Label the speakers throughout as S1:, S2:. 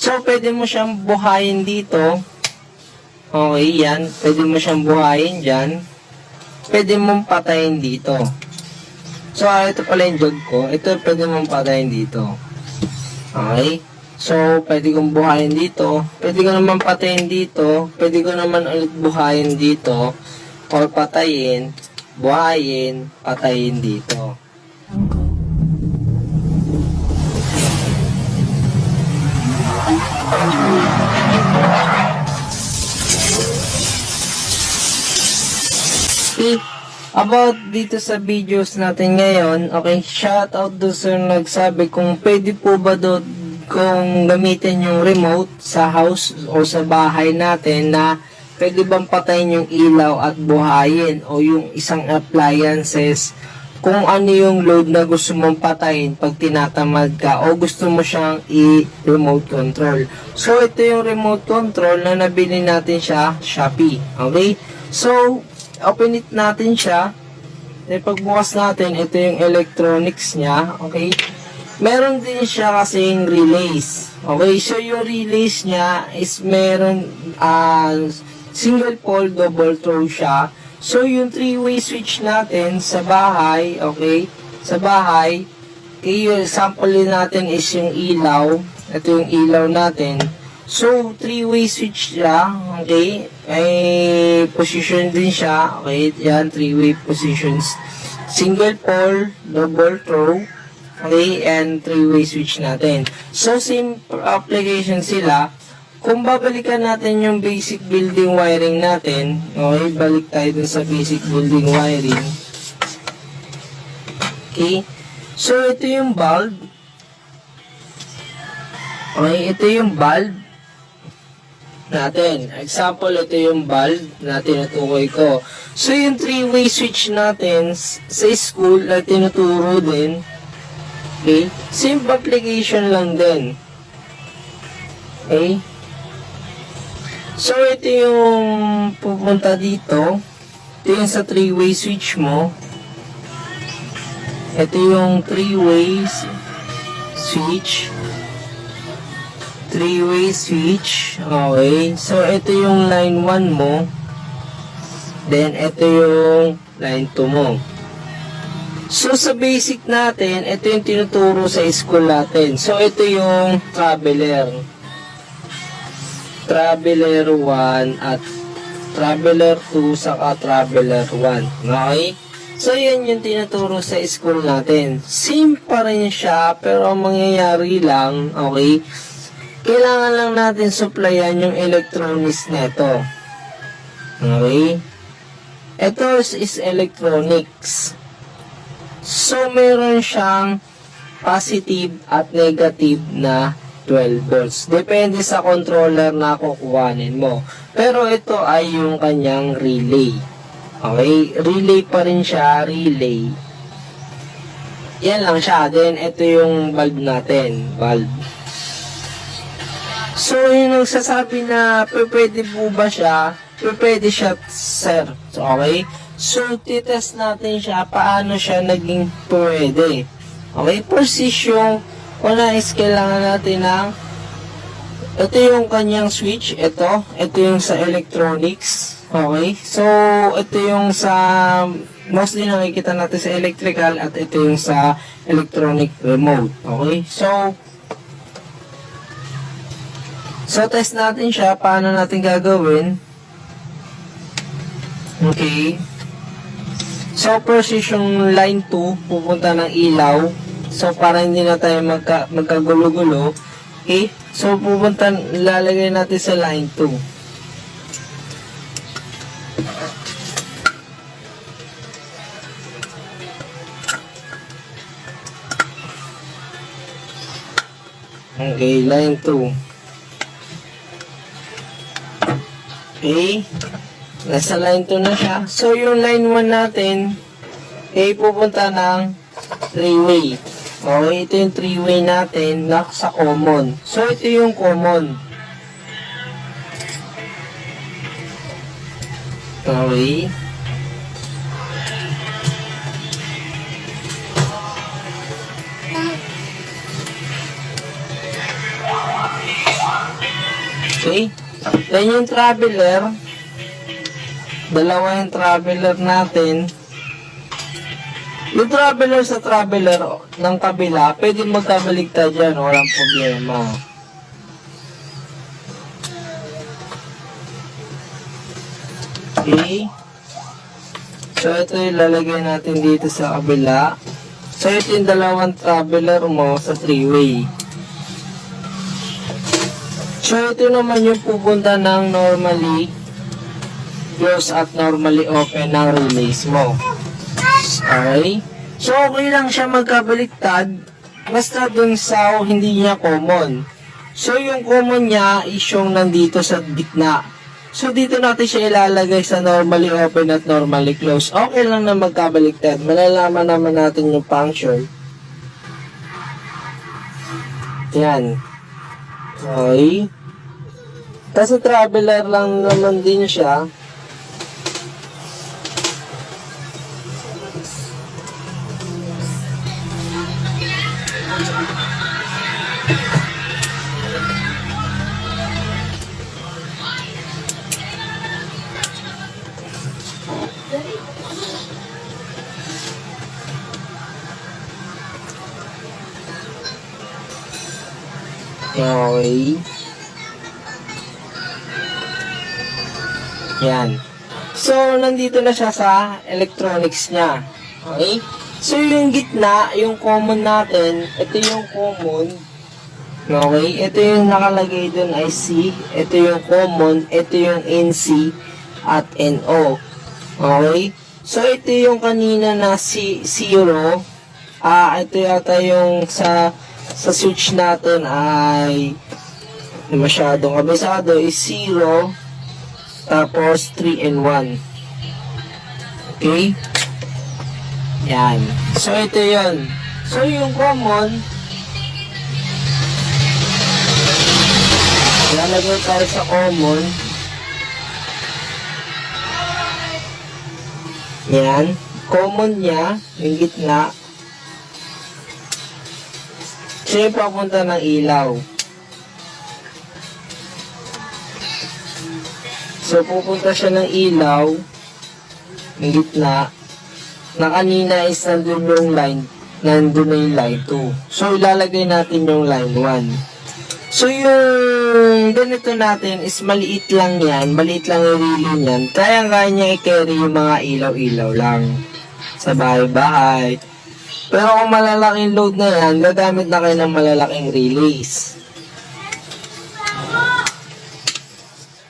S1: So, pwede mo siyang buhayin dito. Okay, yan. Pwede mo siyang buhayin dyan. Pwede mong patayin dito. So, ito pala yung jog ko. Ito, pwede mong patayin dito. Okay. So, pwede kong buhayin dito. Pwede ko naman patayin dito. Pwede ko naman ulit buhayin dito. Or patayin. Buhayin. Patayin dito. Okay. About dito sa videos natin ngayon, okay, shout out do sa nagsabi kung pwede po ba doon kung gamitin yung remote sa house o sa bahay natin na pwede bang patayin yung ilaw at buhayin o yung isang appliances kung ano yung load na gusto mong patayin pag tinatamad ka o gusto mo siyang i-remote control. So, ito yung remote control na nabili natin siya Shopee. Okay? So, open it natin siya. Then pagbukas natin, ito yung electronics niya. Okay? Meron din siya kasing relays. Okay? So, yung relays niya is meron single pole, double throw siya. So, yung 3-way switch natin sa bahay, okay? Sa bahay, yung sample natin is yung ilaw. Ito yung ilaw natin. So, 3-way switch siya, okay? Ay, position din siya, okay? Yan, 3-way positions. Single pole, double throw, okay? And 3-way switch natin. So, same application sila. Kung babalikan natin yung basic building wiring natin, okay? Balik tayo dun sa basic building wiring. Okay? So, ito yung bulb. Okay, ito yung bulb natin. Example, ito yung bulb na tinutukoy ko. So, yung 3-way switch natin sa school na tinuturo din. Okay? Same application lang din. Okay? So, ito yung pupunta dito. Ito yung sa 3-way switch mo. Ito yung 3-way switch. 3-way switch. Okay. So, ito yung line 1 mo. Then, ito yung line 2 mo. So, sa basic natin, ito yung tinuturo sa school natin. So, ito yung traveler. Traveler 1 at Traveler 2 saka Traveler 1. Okay? So, yan yung tinuturo sa school natin. Same pa rin siya, pero ang mangyayari lang, okay, kailangan lang natin supplyan yung electronics nito. Okay? Ito is electronics. So, meron siyang positive at negative na 12 volts. Depende sa controller na kukuhanin mo. Pero ito ay yung kanyang relay. Okay? Relay pa rin siya. Relay. Yan lang siya. Then, ito yung bulb natin. Bulb. So, yung nagsasabi na pwede po ba siya? Pwede siya, sir. So, okay? So, titest natin siya. Paano siya naging pwede? Okay? Precision. Una is kailangan natin ng ito yung kanyang switch, ito yung sa electronics, okay? So, ito yung sa mostly nakikita natin sa electrical at ito yung sa electronic remote, okay? So test natin siya, paano natin gagawin? Okay. So, first is yung line 2, pupunta ng ilaw. So, para hindi na tayo magkagulo-gulo. Okay? So, pupunta, lalagay natin sa line 2. Okay, line 2. Okay? Nasa line 2 na siya. So, yung line 1 natin, pupunta ng 3-way. Okay, ito yung 3-way natin na sa common. So, ito yung common. Okay. Okay? Then yung traveler, dalawa yung traveler natin. Yung traveler sa traveler ng kabila, pwede magkabaligtad dyan, walang problema. Okay. So, ito yung lalagay natin dito sa kabila. So, ito yung dalawang traveler mo sa three-way. So, ito naman yung pupunta ng normally close at normally open ng relays mo. Okay? So, okay lang siya magkabaliktad basta dun sa hindi niya common. So, yung common niya is yung nandito sa gitna. So, dito natin siya ilalagay sa normally open at normally close. Okay lang na magkabaliktad. Malalaman naman natin yung function. Yan. Okay. Kasi traveler lang naman din siya. Okay. Yan. So, nandito na siya sa electronics niya. Okay? So, yung gitna, yung common natin, ito yung common. Okay? Ito yung nakalagay dun ay C. Ito yung common. Ito yung NC at NO. Okay? So, ito yung kanina na C0. Ito yata yung sa switch natin ay masyadong kabisado is 0 tapos 3 and 1. Okay? Yan. So, ito yun. So, yung common lalagay tayo sa common. Yan. Common niya, yung gitna. Siya yung papunta ng ilaw. So, pupunta siya ng ilaw, ng gitna, na kanina is nandun yung line, nandun na yung line 2. So, ilalagay natin yung line 1. So, yung ganito natin is maliit lang yan, maliit lang yung relay niyan. Kaya niya i-carry yung mga ilaw-ilaw lang sa bahay-bahay. Pero kung malalaking load na yan, gagamit na kayo ng malalaking relays.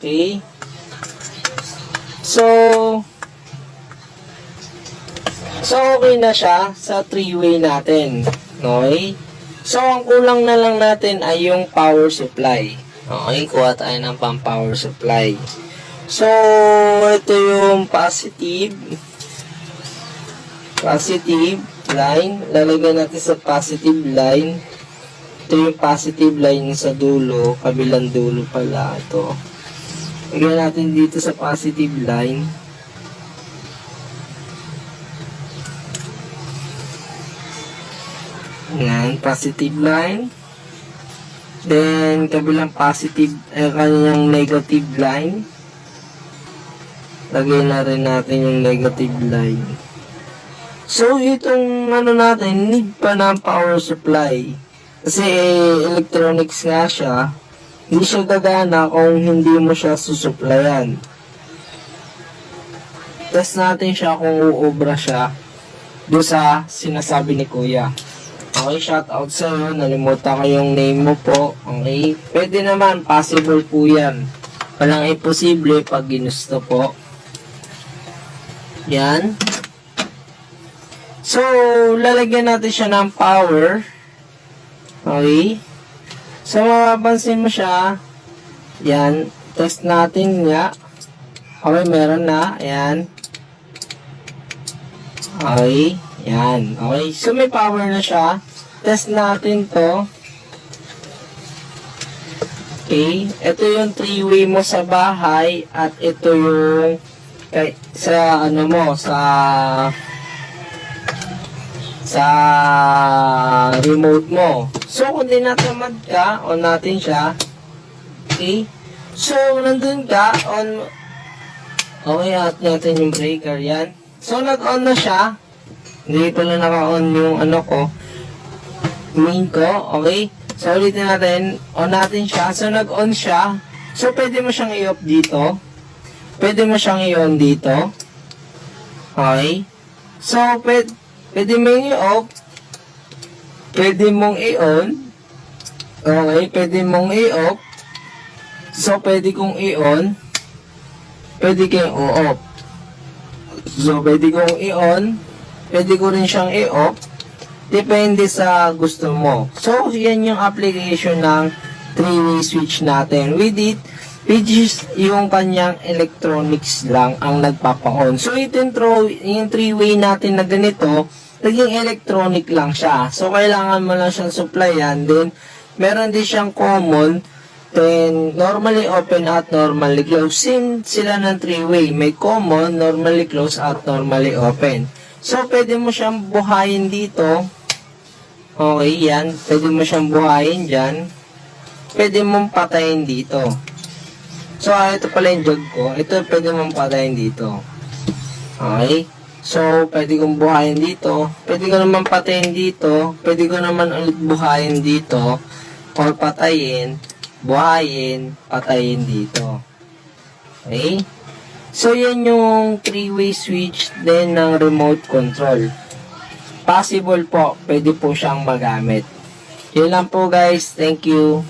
S1: Okay? So, okay na siya sa three-way natin. Okay? So, ang kulang na lang natin ay yung power supply. Okay? Kuha tayo ng pang-power supply. So, ito yung positive line. Lalagyan natin sa positive line. Ito yung positive line sa dulo. Kabilang dulo pala ito. Lagyan natin dito sa positive line. Yan, positive line. Then, kabilang positive, kanyang negative line. Lagyan na rin natin yung negative line. So, itong natin, need pa ng power supply. Kasi electronics nga siya. Hindi siya gagana kung hindi mo siya susuplayan. Test natin siya kung uubra siya doon sa sinasabi ni Kuya. Okay, shout out sa iyo. Nalimutan ko yung name mo po. Okay, pwede naman, possible po yan. Walang imposible pag ginusto po. Yan. So, lalagyan natin siya ng power. Okay. So, mapapansin mo siya. Yan. Test natin nga. Okay, meron na. Ayan. Okay. Yan. Okay. So, may power na siya. Test natin to. Okay. Ito yung three-way mo sa bahay. At ito yung sa ano mo, sa remote mo. So, kung dinatamad ka, on natin siya. Okay? So, nandun ka, on, okay, at natin yung breaker, yan. So, nag-on na siya. Hindi pala naka-on yung ano ko, main ko, okay. So, ulitin natin, on natin siya. So, nag-on siya. So, pwede mo siyang i-off dito. Pwede mo siyang i-on dito. Okay. So, pwede mo i-off. Pwede mong i-on. Okay, pwede mong i-off. So, pwede kong i-on. Pwede kong i-off. So, pwede kong i-on. Pwede ko rin siyang i-off. Depende sa gusto mo. So, yan yung application ng 3-way switch natin. With it, which is yung kanyang electronics lang ang nagpapa-on. So, yung 3-way natin na ganito, naging electronic lang siya. So, kailangan mo lang siyang supplyan. Then, meron din siyang common. Then, normally open at normally close. Same sila ng 3-way. May common, normally close at normally open. So, pwede mo siyang buhayin dito. Okay, yan. Pwede mo siyang buhayin dyan. Pwede mong patayin dito. So, ito pala yung jug ko. Ito, pwede mong patayin dito. Okay. So, pwede kong buhayin dito. Pwede ko naman patayin dito. Pwede ko naman ulit buhayin dito. Or patayin. Buhayin, patayin dito. Okay? So, yan yung 3-way switch din ng remote control. Possible po, pwede po siyang magamit. Yun lang po guys. Thank you.